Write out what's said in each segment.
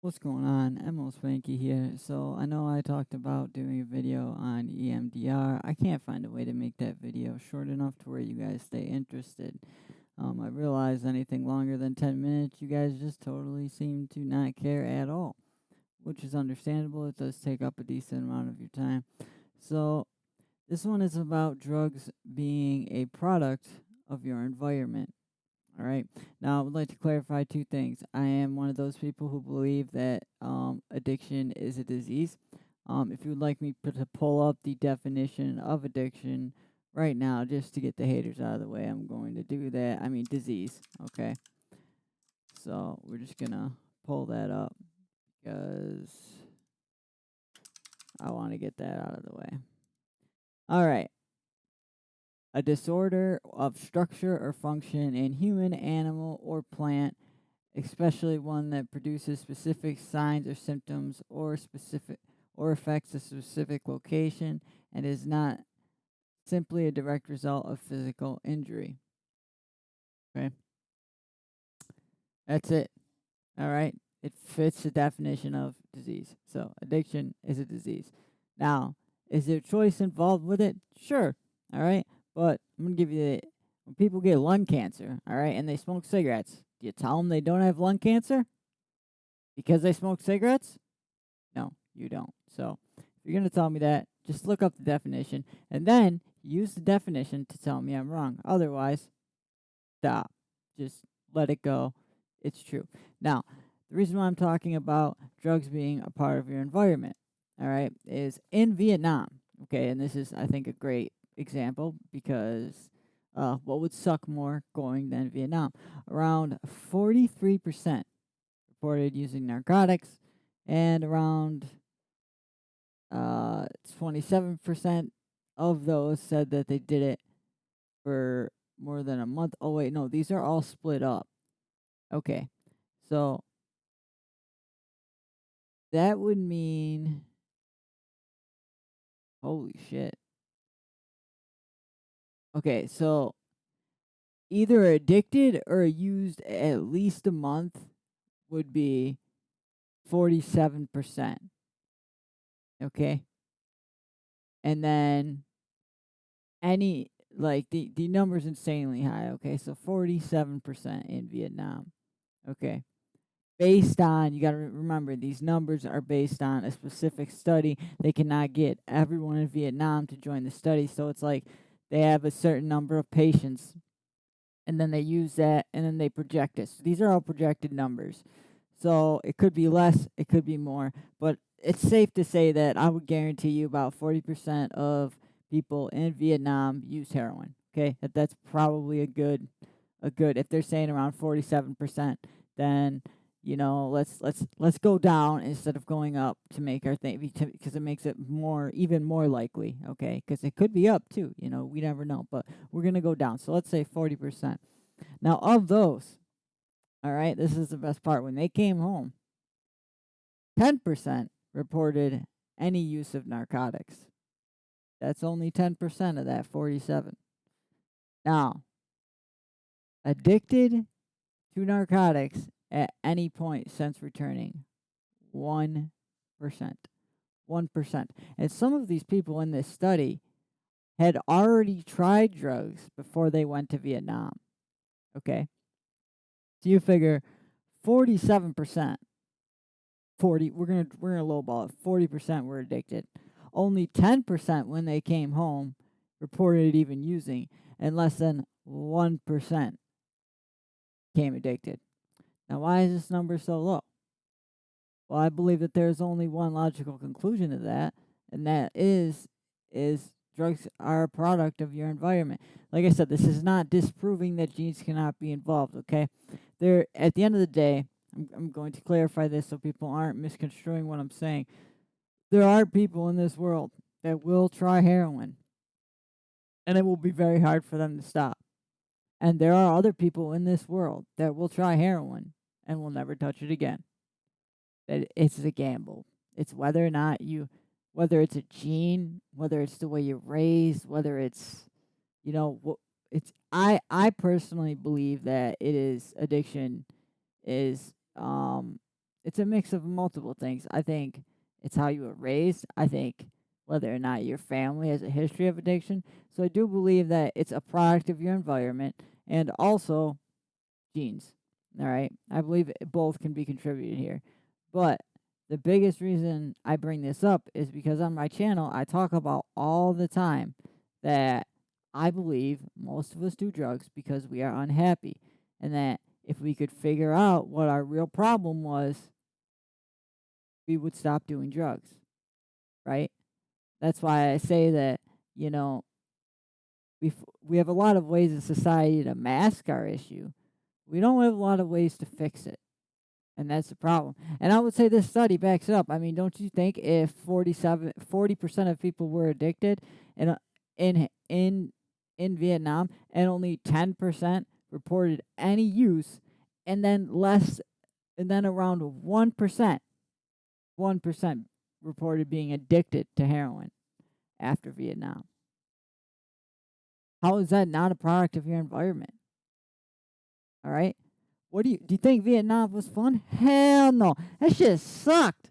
What's going on? Emil Spanky here. So I know I talked about doing a video on EMDR. I can't find a way to make that video short enough to where you guys stay interested. I realize anything longer than 10 minutes, you guys just totally seem to not care at all, which is understandable. It does take up a decent amount of your time. So this one is about drugs being a product of your environment. All right. Now, I would like to clarify two things. I am one of those people who believe that addiction is a disease. If you would like me to pull up the definition of addiction right now, just to get the haters out of the way, I'm going to do that. I mean, disease. Okay. So we're just going to pull that up because I want to get that out of the way. All right. A disorder of structure or function in human, animal, or plant, especially one that produces specific signs or symptoms or affects a specific location and is not simply a direct result of physical injury. Okay? That's it. All right? It fits the definition of disease. So, addiction is a disease. Now, is there choice involved with it? Sure. All right? But I'm going to give you when people get lung cancer, all right, and they smoke cigarettes, do you tell them they don't have lung cancer because they smoke cigarettes? No, you don't. So if you're going to tell me that, just look up the definition and then use the definition to tell me I'm wrong. Otherwise, stop. Just let it go. It's true. Now, the reason why I'm talking about drugs being a part of your environment, all right, is in Vietnam. Okay, and this is, I think, a great example because what would suck more going than Vietnam? Around 43% reported using narcotics, and around 27% of those said that they did it for more than a month. Oh, wait, no, these are all split up. Okay, so that would mean, holy shit. Okay, so either addicted or used at least a month would be 47%. Okay, and then the number's insanely high. Okay, so 47% in Vietnam. Okay, based on, you got to remember, these numbers are based on a specific study. They cannot get everyone in Vietnam to join the study, so it's like they have a certain number of patients and then they use that and then they project it. So these are all projected numbers, so it could be less, it could be more, but it's safe to say that I would guarantee you about 40% of people in Vietnam use heroin. Okay, that's probably a good, if they're saying around 47%, then let's go down instead of going up to make our thing, because it makes it even more likely. Okay, because it could be up too, we never know, but we're going to go down, so let's say 40%. Now, of those, all right, this is the best part, when they came home, 10% reported any use of narcotics. That's only 10% of that 47. Now, addicted to narcotics at any point since returning, 1%. 1%. And some of these people in this study had already tried drugs before they went to Vietnam. Okay? So you figure 47%, 40, we're gonna lowball it. 40% were addicted. Only 10% when they came home reported even using, and less than 1% became addicted. Now, why is this number so low? Well, I believe that there's only one logical conclusion to that, and that is drugs are a product of your environment. Like I said, this is not disproving that genes cannot be involved, okay? There, at the end of the day, I'm going to clarify this so people aren't misconstruing what I'm saying. There are people in this world that will try heroin, and it will be very hard for them to stop. And there are other people in this world that will try heroin and will never touch it again. That it's a gamble. It's whether or not whether it's a gene, whether it's the way you're raised, whether it's, it's. I personally believe that it is addiction is it's a mix of multiple things. I think it's how you were raised. I think whether or not your family has a history of addiction. So I do believe that it's a product of your environment and also genes. All right. I believe both can be contributed here. But the biggest reason I bring this up is because on my channel, I talk about all the time that I believe most of us do drugs because we are unhappy. And that if we could figure out what our real problem was, we would stop doing drugs. Right. That's why I say that, you know, we have a lot of ways in society to mask our issue. We don't have a lot of ways to fix it. And that's the problem. And I would say this study backs it up. I mean, don't you think if 40% of people were addicted in in in in Vietnam and only 10% reported any use and then around 1% reported being addicted to heroin after Vietnam. How is that not a product of your environment? All right? What do you think Vietnam was fun? Hell no. That shit sucked.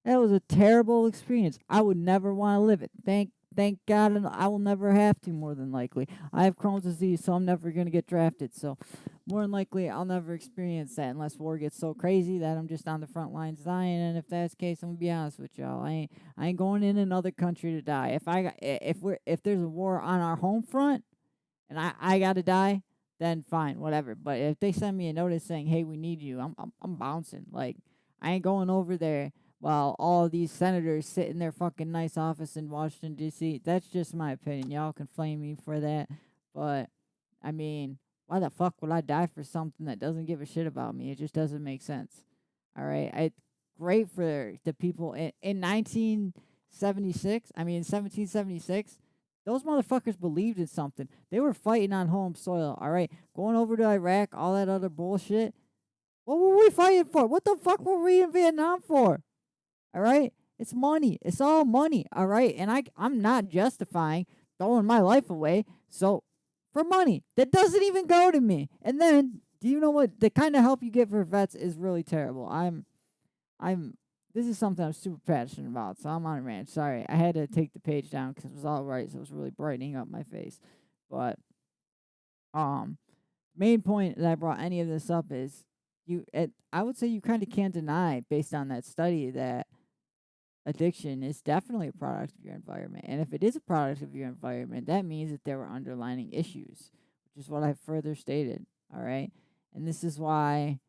That was a terrible experience. I would never want to live it. Thank God, and I will never have to. More than likely, I have Crohn's disease, so I'm never gonna get drafted. So, more than likely, I'll never experience that unless war gets so crazy that I'm just on the front lines dying. And if that's the case, I'm gonna be honest with y'all. I ain't going in another country to die. If there's a war on our home front and I gotta die, then fine, whatever. But if they send me a notice saying, "Hey, we need you," I'm bouncing. Like, I ain't going over there while all of these senators sit in their fucking nice office in Washington D.C. That's just my opinion. Y'all can flame me for that, but I mean, why the fuck would I die for something that doesn't give a shit about me? It just doesn't make sense. All right, great for the people in 1976. I mean, in 1776. Those motherfuckers believed in something. They were fighting on home soil, all right? Going over to Iraq, all that other bullshit. What were we fighting for? What the fuck were we in Vietnam for? All right? It's money. It's all money, all right? And I'm not justifying throwing my life away. So, for money, that doesn't even go to me. And then, do you know what? The kind of help you get for vets is really terrible. This is something I'm super passionate about, so I'm on a rant. Sorry, I had to take the page down because it was all right, so it was really brightening up my face. But main point that I brought any of this up is I would say you kind of can't deny, based on that study, that addiction is definitely a product of your environment. And if it is a product of your environment, that means that there were underlying issues, which is what I further stated. All right, and this is why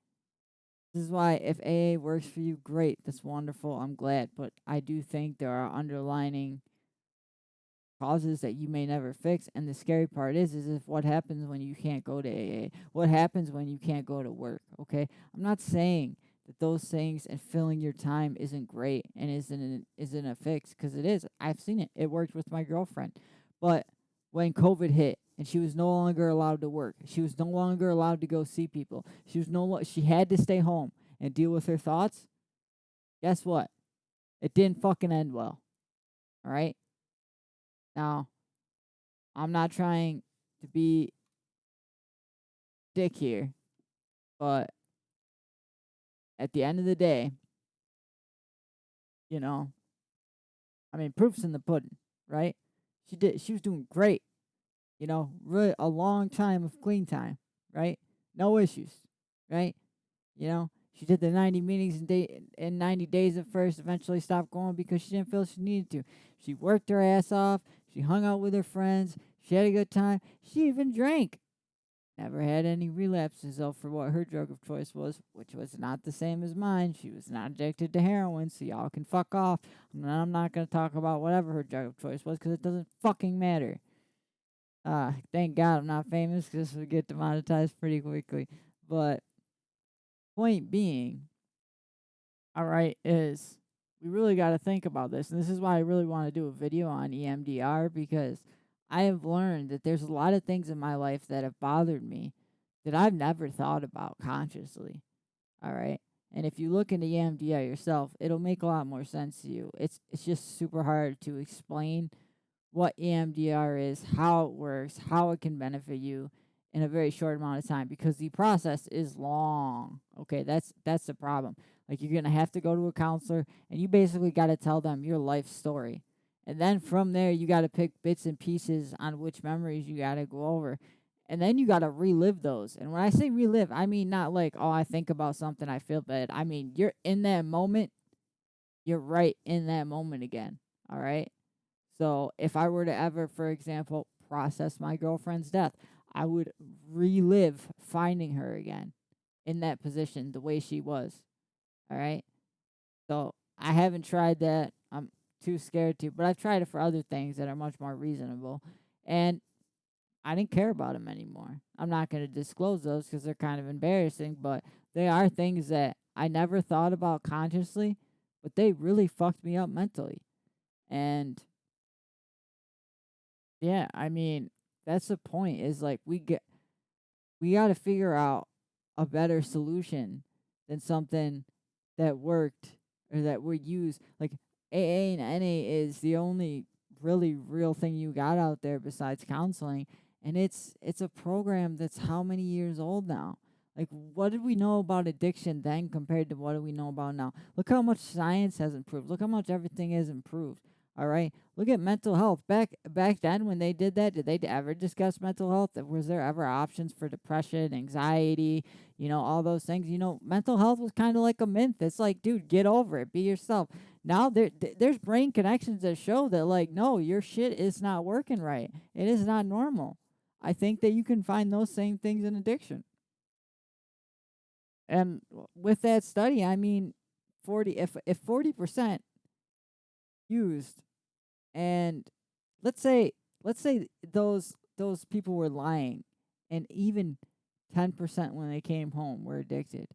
if AA works for you, great. That's wonderful. I'm glad. But I do think there are underlining causes that you may never fix. And the scary part is if what happens when you can't go to AA? What happens when you can't go to work? Okay? I'm not saying that those things and filling your time isn't great and isn't a fix, because it is. I've seen it. It worked with my girlfriend. But when COVID hit and she was no longer allowed to work, she was no longer allowed to go see people, she had to stay home and deal with her thoughts. Guess what? It didn't fucking end well. All right? Now, I'm not trying to be dick here, but at the end of the day, you know, I mean, proof's in the pudding, right? She was doing great. You know, really a long time of clean time, right? No issues, right? You know, she did the 90 meetings in 90 days at first, eventually stopped going because she didn't feel she needed to. She worked her ass off. She hung out with her friends. She had a good time. She even drank. Never had any relapses, though, for what her drug of choice was, which was not the same as mine. She was not addicted to heroin, so y'all can fuck off. I'm not going to talk about whatever her drug of choice was because it doesn't fucking matter. Thank God I'm not famous because this would get demonetized pretty quickly. But point being, all right, is we really got to think about this. And this is why I really want to do a video on EMDR, because I have learned that there's a lot of things in my life that have bothered me that I've never thought about consciously. All right. And if you look into EMDR yourself, it'll make a lot more sense to you. It's just super hard to explain what EMDR is, how it works, how it can benefit you in a very short amount of time, because the process is long. Okay, that's the problem. Like, you're gonna have to go to a counselor, and you basically got to tell them your life story. And then from there, you got to pick bits and pieces on which memories you got to go over. And then you got to relive those. And when I say relive, I mean not like, oh, I think about something, I feel bad. I mean, you're in that moment, you're right in that moment again. All right. So if I were to ever, for example, process my girlfriend's death, I would relive finding her again in that position the way she was. All right. So I haven't tried that. I'm too scared to, but I've tried it for other things that are much more reasonable. And I didn't care about them anymore. I'm not going to disclose those because they're kind of embarrassing, but they are things that I never thought about consciously, but they really fucked me up mentally. And yeah, I mean, that's the point is like we got to figure out a better solution than something that worked or that we use. Like AA and NA is the only really real thing you got out there besides counseling, and it's a program that's how many years old now? Like, what did we know about addiction then compared to what do we know about now? Look how much science has improved. Look how much everything has improved. All right. Look at mental health. Back then when they did that, did they ever discuss mental health? Was there ever options for depression, anxiety, all those things? Mental health was kind of like a myth. It's like, dude, get over it. Be yourself. Now there's brain connections that show that like, no, your shit is not working right. It is not normal. I think that you can find those same things in addiction. And with that study, I mean, 40 if 40% used, and let's say those people were lying, and even 10% when they came home were addicted.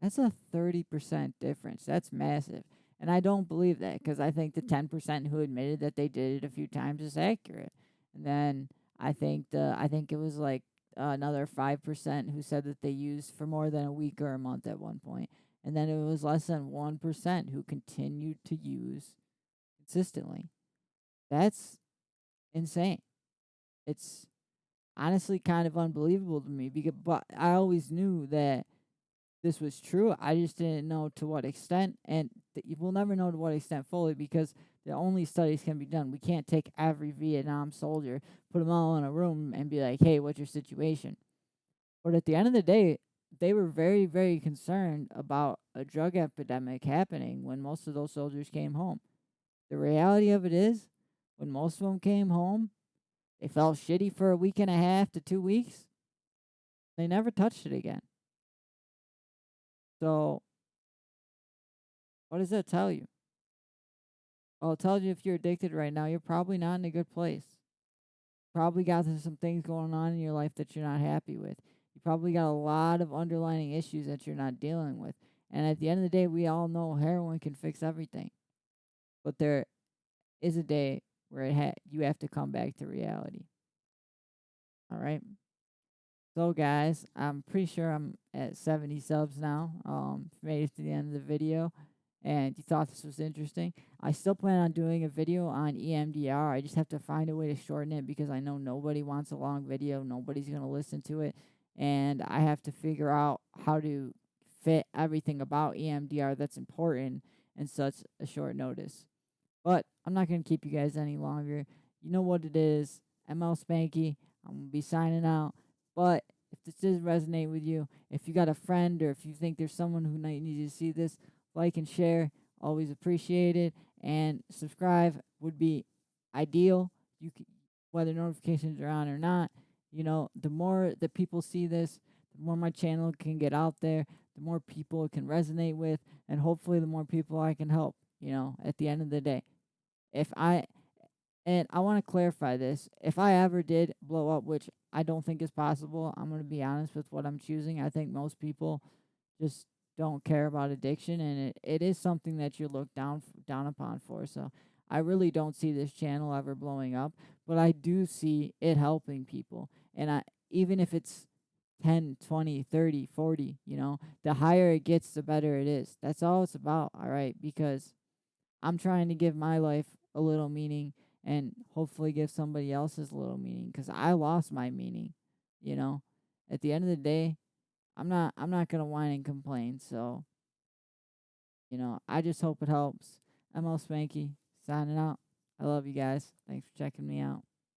That's a 30% difference. That's massive. And I don't believe that because I think the 10% who admitted that they did it a few times is accurate. And then I think it was like another 5% who said that they used for more than a week or a month at one point. And then it was less than 1% who continued to use consistently. That's insane. It's honestly kind of unbelievable to me but I always knew that this was true. I just didn't know to what extent, and we'll never know to what extent fully because the only studies can be done. We can't take every Vietnam soldier, put them all in a room, and be like, "Hey, what's your situation?" But at the end of the day, they were very, very concerned about a drug epidemic happening when most of those soldiers came home. The reality of it is, when most of them came home, they felt shitty for a week and a half to 2 weeks. They never touched it again. So, what does that tell you? Well, it tells you if you're addicted right now, you're probably not in a good place. Probably got some things going on in your life that you're not happy with. You probably got a lot of underlying issues that you're not dealing with. And at the end of the day, we all know heroin can fix everything. But there is a day where you have to come back to reality. All right. So guys, I'm pretty sure I'm at 70 subs now. Made it to the end of the video, and you thought this was interesting. I still plan on doing a video on EMDR. I just have to find a way to shorten it because I know nobody wants a long video. Nobody's gonna listen to it, and I have to figure out how to fit everything about EMDR that's important in such a short notice. But I'm not gonna keep you guys any longer. You know what it is. ML Spanky. I'm gonna be signing out. But if this does resonate with you, if you got a friend or if you think there's someone who might need to see this, like and share. Always appreciated. And subscribe would be ideal. You can, whether notifications are on or not. The more that people see this, the more my channel can get out there, the more people it can resonate with, and hopefully the more people I can help, at the end of the day. And I want to clarify this. If I ever did blow up, which I don't think is possible, I'm going to be honest with what I'm choosing. I think most people just don't care about addiction, and it is something that you're looked down upon for. So I really don't see this channel ever blowing up, but I do see it helping people. And even if it's 10, 20, 30, 40, the higher it gets, the better it is. That's all it's about, all right? Because I'm trying to give my life a little meaning and hopefully give somebody else's little meaning because I lost my meaning, At the end of the day, I'm not going to whine and complain. So I just hope it helps. ML Spanky signing out. I love you guys. Thanks for checking me out.